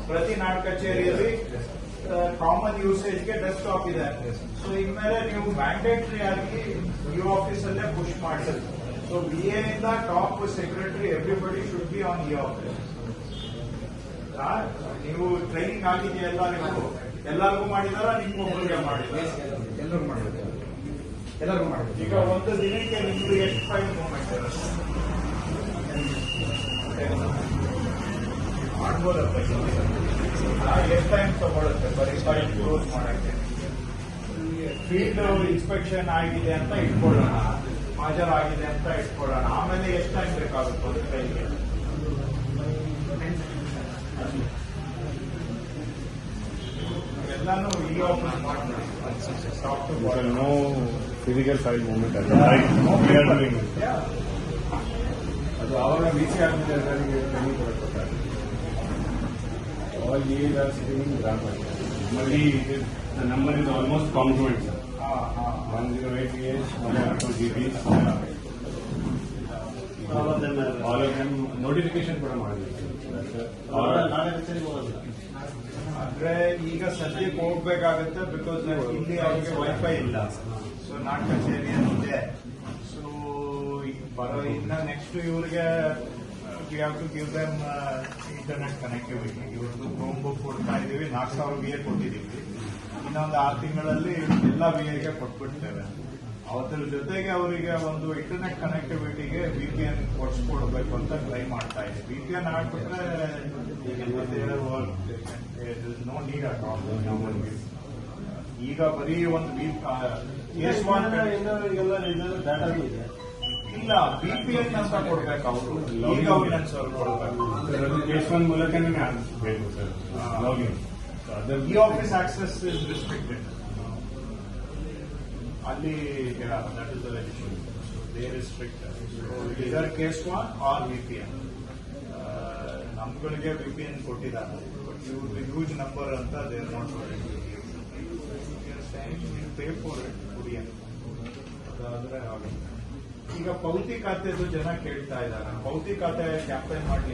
ಪ್ರತಿ ನಾಡ್ ಕಚೇರಿಯಲ್ಲಿ common ಯೂಸೇಜ್ಗೆ desktop ಇದೆ. ಸೊ ಇನ್ಮೇಲೆ ನೀವು ಮ್ಯಾಂಡೇಟರಿ ಆಗಿ ಈ ಆಫೀಸ್ ಅಲ್ಲೇ ಪುಷ್ ಮಾಡಿ. ಸೊ BA ಇಂದ top secretary everybody should be on ಈ ಆಫೀಸ್. ನೀವು ಟ್ರೈನಿಂಗ್ ಆಗಿದೆಯಾ ಎಲ್ಲರಿಗೂ ಮಾಡಿದಾರ, ನಿಮ್ಗೊಬ್ಬರಿಗೆ ಮಾಡಿದಾರ? ಎಲ್ಲರೂ ಮಾಡಿದ್ರು. ಈಗ ಒಂದು ದಿನಕ್ಕೆ ನಿಮ್ದು ಎಷ್ಟು ಫೈಲ್ ಮೂವ್ಮೆಂಟ್ ಇರುತ್ತೆ? ಮಾಡ್ಬೋದಪ್ಪ. ಎಷ್ಟು ಟೈಮ್ ತಗೊಳುತ್ತೆ ಬರೀ ಫೈಲ್ ಕ್ಲೋಸ್ ಮಾಡಕ್ಕೆ? ಫೀಲ್ಡ್ ಇನ್ಸ್ಪೆಕ್ಷನ್ ಆಗಿದೆ ಅಂತ ಇಟ್ಕೊಳ್ಳೋಣ, ಹಾಜರಾಗಿದೆ ಅಂತ ಇಟ್ಕೊಳ್ಳೋಣ, ಆಮೇಲೆ ಎಷ್ಟು ಟೈಮ್ ಬೇಕಾಗುತ್ತೆ ಒಂದು ಫೈಲ್ಗೆ? ಎಲ್ಲಾನು ಈ ಆಫೀಸ್ ಮಾಡ್ತೀವಿ. No physical file movement at all. We are doing it. ಅದು ಆವಾಗ BC ಆದ್ಮೇಲೆ ಎಲ್ಲರಿಗೆ ಟ್ರೈನಿಂಗ್ ಕೊಡಬೇಕಾದ್ರೆ All these are sitting in Gram Panchayat. Normally, the number is almost congruent, sir. 108 PH, 102 GPs. All of them notification ಕೂಡ ಮಾಡಿದ್ರು. ಅಂದ್ರೆ ಈಗ ಸದ್ಯಕ್ಕೆ ಹೋಗ್ಬೇಕಾಗತ್ತೆ, ಬಿಕಾಸ್ ಇಲ್ಲಿ ಅವ್ರಿಗೆ ವೈಫೈ ಇಲ್ಲ. ಸೊ ನಾಟ್ ಕಚೇರಿಯನ್ನು ಇದೆ. ಸೊ ಬರೋ ಇನ್ನ ನೆಕ್ಸ್ಟ್ ಇವ್ರಿಗೆ we have to give them internet connectivity. ಇವ್ರದ್ದು ಕ್ರೋಮ್ ಬುಕ್ ಕೊಡ್ತಾ ಇದೀವಿ, 4,000 BA ಕೊಟ್ಟಿದ್ದೀವಿ. ಇನ್ನೊಂದು 6 ತಿಂಗಳಲ್ಲಿ ಎಲ್ಲ BAಗೆ ಕೊಟ್ಬಿಡ್ತೇವೆ. ಅದ್ರ ಜೊತೆಗೆ ಅವರಿಗೆ ಒಂದು ಇಂಟರ್ನೆಟ್ ಕನೆಕ್ಟಿವಿಟಿಗೆ VPN ಕೊಡ್ಸ್ಕೊಡ್ಬೇಕು ಅಂತ ಟ್ರೈ ಮಾಡ್ತಾ ಇದ್ದೀವಿ. VPN ಹಾಕ್ಬಿಟ್ರೆ ನೋ ನೀಡ್ ಅಟ್ ಆಲ್. ಈಗ ಬರೀ ಒಂದು ಇಲ್ಲ, VPN ಅಂತ ಕೊಡ್ಬೇಕು ಅವರು. ಈಗ ಗವರ್ನೆನ್ಸ್ ಅವ್ರು ಕೊಡ್ಬೇಕು. ಕೇಸ್ ಒನ್ ಮೂಲಕನೇ ಬೇಕು ಸರ್ ಲಾಗಿನ್. ಈ ಆಫೀಸ್ ಆಕ್ಸೆಸ್ ಇಸ್ ರಿಸ್ಟ್ರಿಕ್ಟೆಡ್. ಅಲ್ಲಿ that is the issue. They restrict ಇದರ್ ಕೇಸ್ ಒನ್ ಆರ್ VPN. ನಮ್ಗಳಿಗೆ VPN ಕೊಟ್ಟಿದ್ದಾರೆ, ಬಟ್ ಇವ್ರದ್ದು ಹ್ಯೂಜ್ ನಂಬರ್ ಅಂತ they are not pay for it ಕುಡಿಯನ್. ಅದಾದ್ರೆ ಆಗುತ್ತೆ. ಈಗ ಪೌತಿ ಖಾತೆದು ಜನ ಕೇಳ್ತಾ ಇದ್ದಾರೆ. ಪೌತಿ ಖಾತೆ ಕ್ಯಾಪ್ಟನ್ ಮಾಡ್ಲಿ